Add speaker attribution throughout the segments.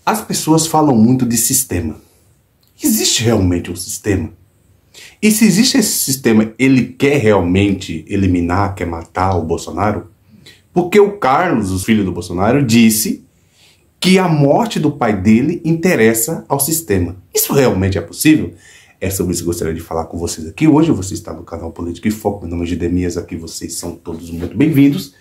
Speaker 1: As pessoas falam muito de sistema. Existe realmente um sistema? E se existe esse sistema, ele quer realmente eliminar, quer matar o Bolsonaro? Porque o Carlos, o filho do Bolsonaro, disse que a morte do pai dele interessa ao sistema. Isso realmente é possível? É sobre isso que eu gostaria de falar com vocês aqui. Hoje você está no canal Política em Foco. Meu nome é Gidemias, aqui vocês são todos muito bem-vindos.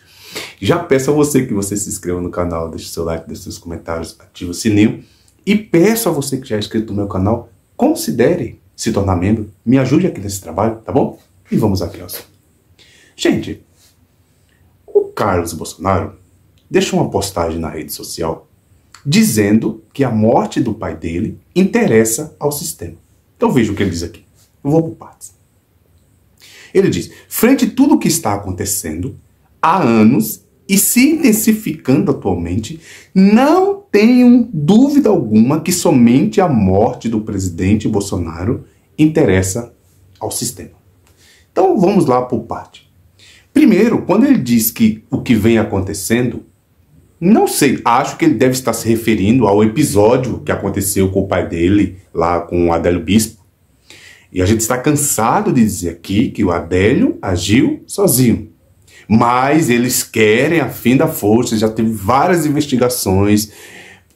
Speaker 1: Já peço a você que você se inscreva no canal, deixe seu like, deixe seus comentários, ative o sininho. E peço a você que já é inscrito no meu canal, considere se tornar membro, me ajude aqui nesse trabalho, tá bom? E vamos aqui ao assunto. Gente, o Carlos Bolsonaro deixou uma postagem na rede social dizendo que a morte do pai dele interessa ao sistema. Então veja o que ele diz aqui. Eu vou por partes. Ele diz: frente a tudo o que está acontecendo há anos e se intensificando atualmente, não tenho dúvida alguma que somente a morte do presidente Bolsonaro interessa ao sistema. Então vamos lá por parte. Primeiro, quando ele diz que o que vem acontecendo, não sei, acho que ele deve estar se referindo ao episódio que aconteceu com o pai dele, lá com o Adélio Bispo. E a gente está cansado de dizer aqui que o Adélio agiu sozinho. Mas eles querem a fim da força, já teve várias investigações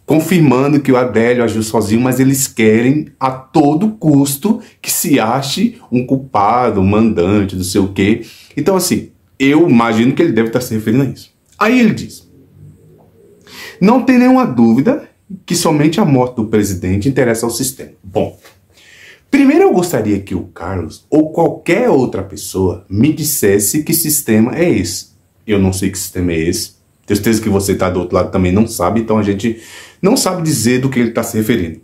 Speaker 1: confirmando que o Adélio agiu sozinho, mas eles querem a todo custo que se ache um culpado, um mandante, não sei o quê. Então assim, eu imagino que ele deve estar se referindo a isso. Aí ele diz: não tem nenhuma dúvida que somente a morte do presidente interessa ao sistema. Bom, primeiro eu gostaria que o Carlos ou qualquer outra pessoa me dissesse que sistema é esse. Eu não sei que sistema é esse. Tenho certeza que você está do outro lado também não sabe, então a gente não sabe dizer do que ele está se referindo.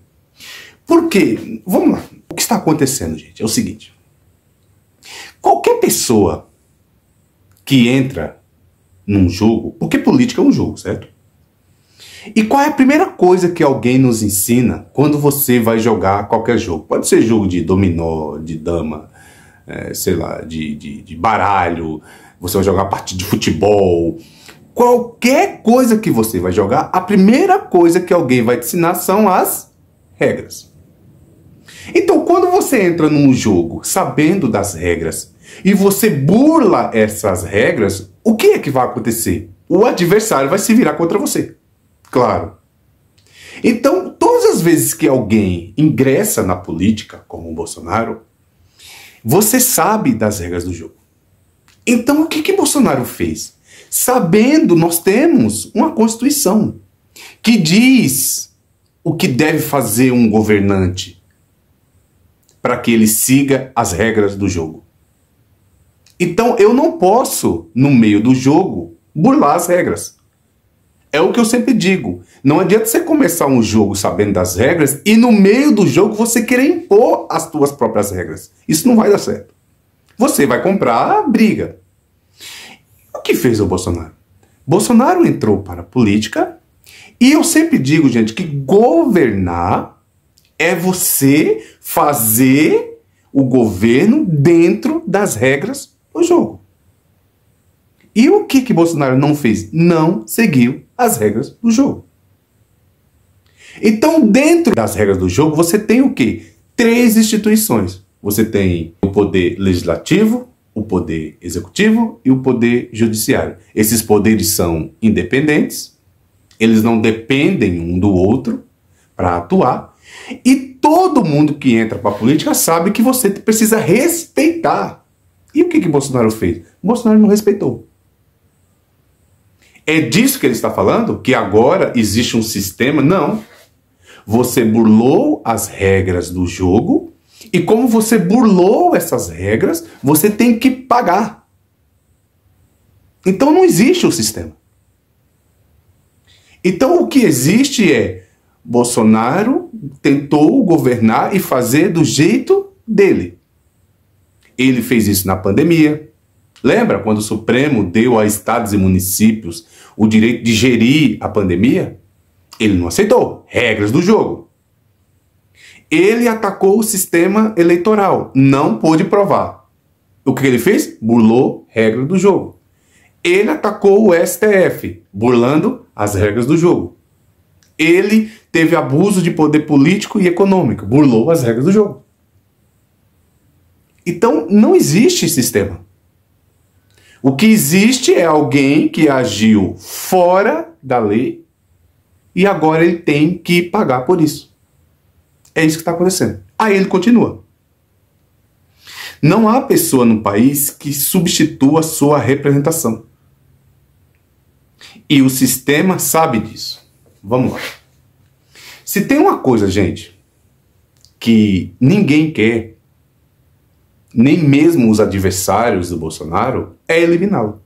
Speaker 1: Por quê? Vamos lá. O que está acontecendo, gente, é o seguinte. Qualquer pessoa que entra num jogo, porque política é um jogo, certo? E qual é a primeira coisa que alguém nos ensina quando você vai jogar qualquer jogo? Pode ser jogo de dominó, de dama, sei lá, de baralho, você vai jogar partida de futebol. Qualquer coisa que você vai jogar, a primeira coisa que alguém vai te ensinar são as regras. Então, quando você entra num jogo sabendo das regras e você burla essas regras, o que é que vai acontecer? O adversário vai se virar contra você. Claro. Então, todas as vezes que alguém ingressa na política, como o Bolsonaro, você sabe das regras do jogo. Então, o que Bolsonaro fez? Sabendo, nós temos uma Constituição que diz o que deve fazer um governante para que ele siga as regras do jogo. Então, eu não posso, no meio do jogo, burlar as regras. É o que eu sempre digo. Não adianta você começar um jogo sabendo das regras e no meio do jogo você querer impor as suas próprias regras. Isso não vai dar certo. Você vai comprar a briga. O que fez o Bolsonaro? Bolsonaro entrou para a política e eu sempre digo, gente, que governar é você fazer o governo dentro das regras do jogo. E o que Bolsonaro não fez? Não seguiu as regras do jogo. Então, dentro das regras do jogo, você tem o quê? 3 instituições. Você tem o poder legislativo, o poder executivo e o poder judiciário. Esses poderes são independentes, eles não dependem um do outro para atuar, e todo mundo que entra para a política sabe que você precisa respeitar. E o que Bolsonaro fez? Bolsonaro não respeitou. É disso que ele está falando? Que agora existe um sistema? Não. Você burlou as regras do jogo e como você burlou essas regras, você tem que pagar. Então não existe o sistema. Então o que existe é Bolsonaro tentou governar e fazer do jeito dele. Ele fez isso na pandemia. Lembra quando o Supremo deu a estados e municípios o direito de gerir a pandemia? Ele não aceitou. Regras do jogo. Ele atacou o sistema eleitoral. Não pôde provar. O que ele fez? Burlou regras do jogo. Ele atacou o STF, burlando as regras do jogo. ele teve abuso de poder político e econômico, burlou as regras do jogo. Então, não existe sistema. O que existe é alguém que agiu fora da lei e agora ele tem que pagar por isso. É isso que está acontecendo. Aí ele continua. Não há pessoa no país que substitua a sua representação. E o sistema sabe disso. Vamos lá. Se tem uma coisa, gente, que ninguém quer, nem mesmo os adversários do Bolsonaro, é eliminá-lo.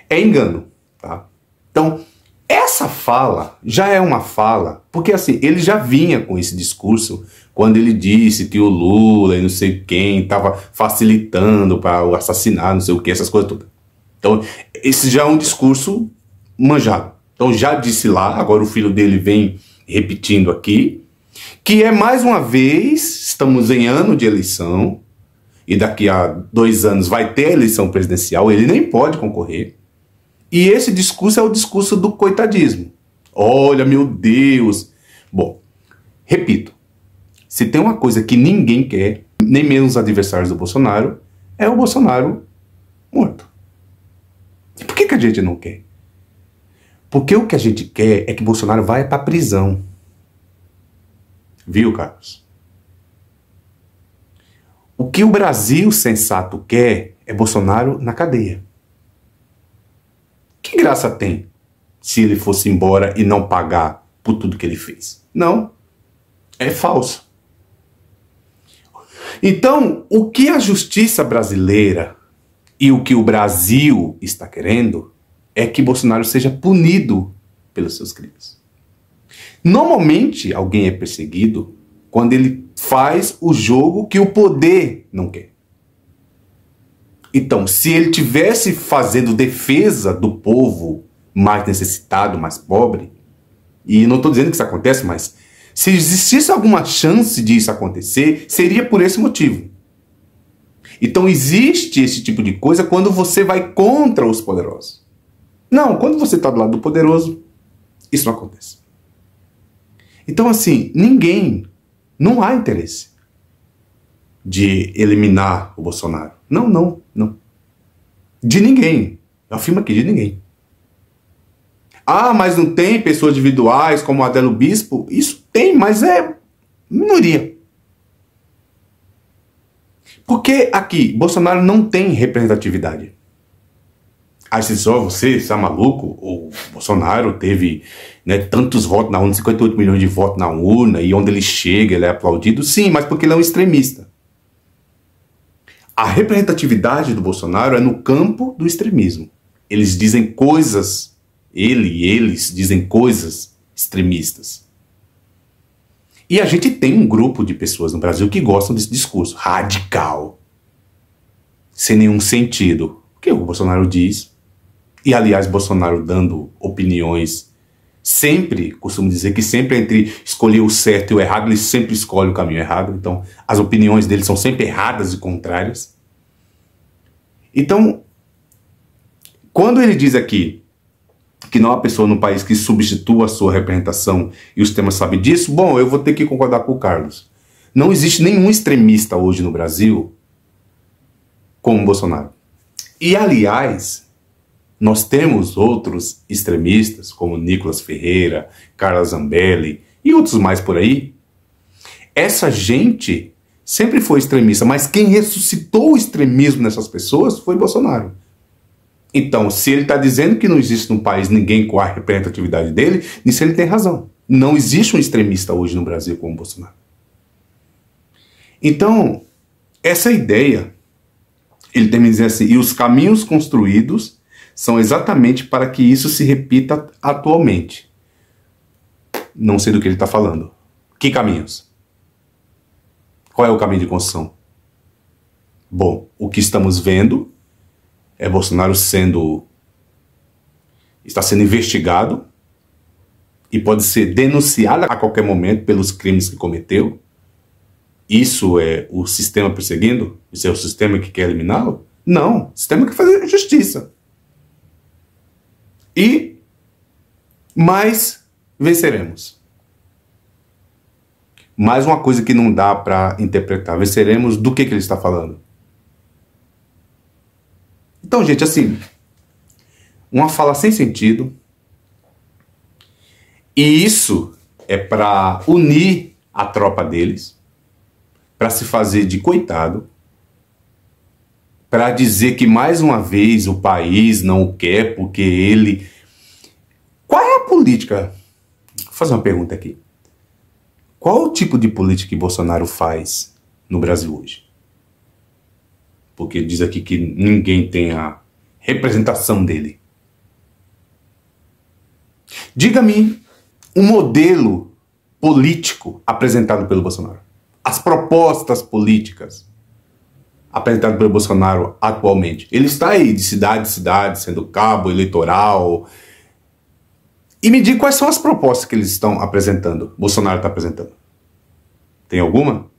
Speaker 1: É engano, tá? Então, essa fala já é uma fala, porque assim, ele já vinha com esse discurso quando ele disse que o Lula e não sei quem estava facilitando para o assassinar, não sei o que, essas coisas todas. Então, esse já é um discurso manjado. Então, já disse lá, agora o filho dele vem repetindo aqui, que é mais uma vez, estamos em ano de eleição, e daqui a 2 anos vai ter a eleição presidencial, ele nem pode concorrer. E esse discurso é o discurso do coitadismo. Olha, meu Deus. Bom, repito, se tem uma coisa que ninguém quer, nem mesmo os adversários do Bolsonaro, é o Bolsonaro morto. E por que a gente não quer? Porque o que a gente quer é que Bolsonaro vá para a prisão. Viu, Carlos? O que o Brasil sensato quer é Bolsonaro na cadeia. Que graça tem se ele fosse embora e não pagar por tudo que ele fez? Não. É falso. Então, o que a justiça brasileira e o que o Brasil está querendo é que Bolsonaro seja punido pelos seus crimes. Normalmente, alguém é perseguido quando ele faz o jogo que o poder não quer. Então, se ele tivesse fazendo defesa do povo mais necessitado, mais pobre, e não estou dizendo que isso acontece, mas se existisse alguma chance disso acontecer, seria por esse motivo. Então existe esse tipo de coisa quando você vai contra os poderosos. Não, quando você está do lado do poderoso, isso não acontece. Então assim, não há interesse de eliminar o Bolsonaro. Não. De ninguém. Eu afirmo aqui, de ninguém. Ah, mas não tem pessoas individuais como Adélio Bispo? Isso tem, mas é minoria. Porque aqui, Bolsonaro não tem representatividade. Aí você está maluco? O Bolsonaro teve, né, tantos votos na urna, 58 milhões de votos na urna, e onde ele chega, ele é aplaudido. Sim, mas porque ele é um extremista. A representatividade do Bolsonaro é no campo do extremismo. Eles dizem coisas, eles dizem coisas extremistas. E a gente tem um grupo de pessoas no Brasil que gostam desse discurso radical, sem nenhum sentido. O que o Bolsonaro diz, e aliás, Bolsonaro dando opiniões, sempre, costumo dizer que sempre entre escolher o certo e o errado, ele sempre escolhe o caminho errado. Então, as opiniões dele são sempre erradas e contrárias. Então, quando ele diz aqui que não há pessoa no país que substitua a sua representação e o sistema sabe disso, bom, eu vou ter que concordar com o Carlos. Não existe nenhum extremista hoje no Brasil como o Bolsonaro. E, aliás, nós temos outros extremistas, como Nicolas Ferreira, Carla Zambelli e outros mais por aí. Essa gente sempre foi extremista, mas quem ressuscitou o extremismo nessas pessoas foi Bolsonaro. Então, se ele está dizendo que não existe no país ninguém com a representatividade dele, nisso ele tem razão. Não existe um extremista hoje no Brasil como Bolsonaro. Então, essa ideia, ele tem que dizer assim, e os caminhos construídos são exatamente para que isso se repita atualmente. Não sei do que ele está falando. Que caminhos? Qual é o caminho de construção? Bom, o que estamos vendo é Bolsonaro está sendo investigado e pode ser denunciado a qualquer momento pelos crimes que cometeu. Isso é o sistema perseguindo? Isso é o sistema que quer eliminá-lo? Não, o sistema quer fazer justiça. E mais venceremos. Mais uma coisa que não dá para interpretar. Venceremos do que ele está falando. Então, gente, assim, uma fala sem sentido. E isso é para unir a tropa deles, para se fazer de coitado, para dizer que mais uma vez o país não o quer porque ele... Qual é a política? Vou fazer uma pergunta aqui. Qual o tipo de política que Bolsonaro faz no Brasil hoje? Porque diz aqui que ninguém tem a representação dele. Diga-me um modelo político apresentado pelo Bolsonaro. As propostas políticas apresentadas pelo Bolsonaro atualmente. Ele está aí de cidade em cidade, sendo cabo eleitoral. E me diga quais são as propostas que eles estão apresentando, Bolsonaro está apresentando. Tem alguma?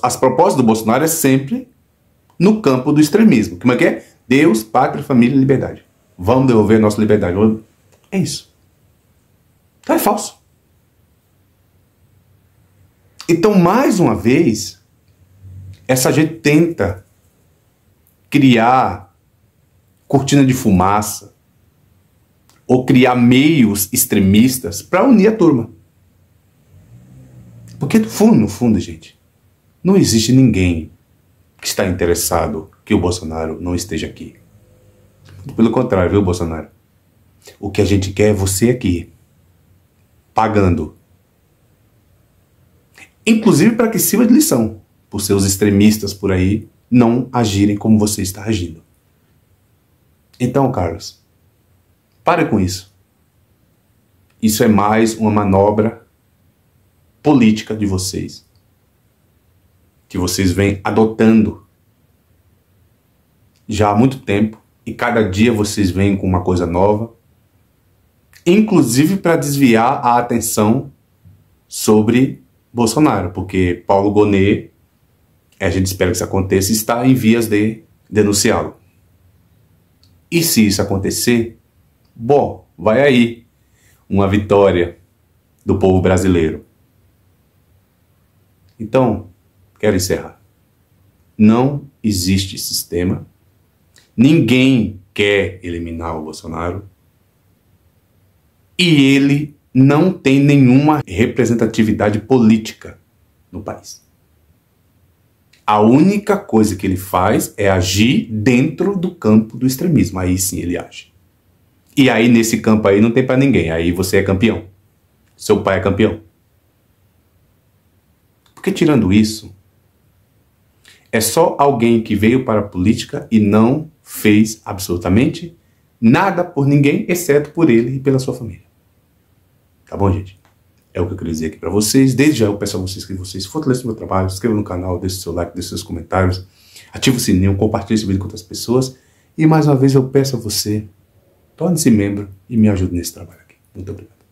Speaker 1: As propostas do Bolsonaro é sempre no campo do extremismo. Como é que é? Deus, pátria, família e liberdade. Vamos devolver a nossa liberdade. É isso. Então é falso. Então, mais uma vez, essa gente tenta criar cortina de fumaça ou criar meios extremistas para unir a turma. Porque no fundo, gente, não existe ninguém que está interessado que o Bolsonaro não esteja aqui. Pelo contrário, viu, Bolsonaro? O que a gente quer é você aqui, pagando. Inclusive para que sirva de lição, por seus extremistas por aí não agirem como você está agindo. Então, Carlos, pare com isso. Isso é mais uma manobra política de vocês, que vocês vêm adotando já há muito tempo, e cada dia vocês vêm com uma coisa nova, inclusive para desviar a atenção sobre Bolsonaro, porque Paulo Gonet, a gente espera que isso aconteça, está em vias de denunciá-lo. E se isso acontecer, bom, vai aí uma vitória do povo brasileiro. Então, quero encerrar. Não existe sistema. Ninguém quer eliminar o Bolsonaro. E ele não tem nenhuma representatividade política no país. A única coisa que ele faz é agir dentro do campo do extremismo. Aí sim ele age. E aí nesse campo aí não tem pra ninguém. Aí você é campeão. Seu pai é campeão. Porque tirando isso, é só alguém que veio para a política e não fez absolutamente nada por ninguém, exceto por ele e pela sua família. Tá bom, gente? É o que eu queria dizer aqui para vocês. Desde já eu peço a vocês que vocês fortaleçam o meu trabalho, se inscrevam no canal, deixem seu like, deixem seus comentários, ative o sininho, compartilhe esse vídeo com outras pessoas. E mais uma vez eu peço a você, torne-se membro e me ajude nesse trabalho aqui. Muito obrigado.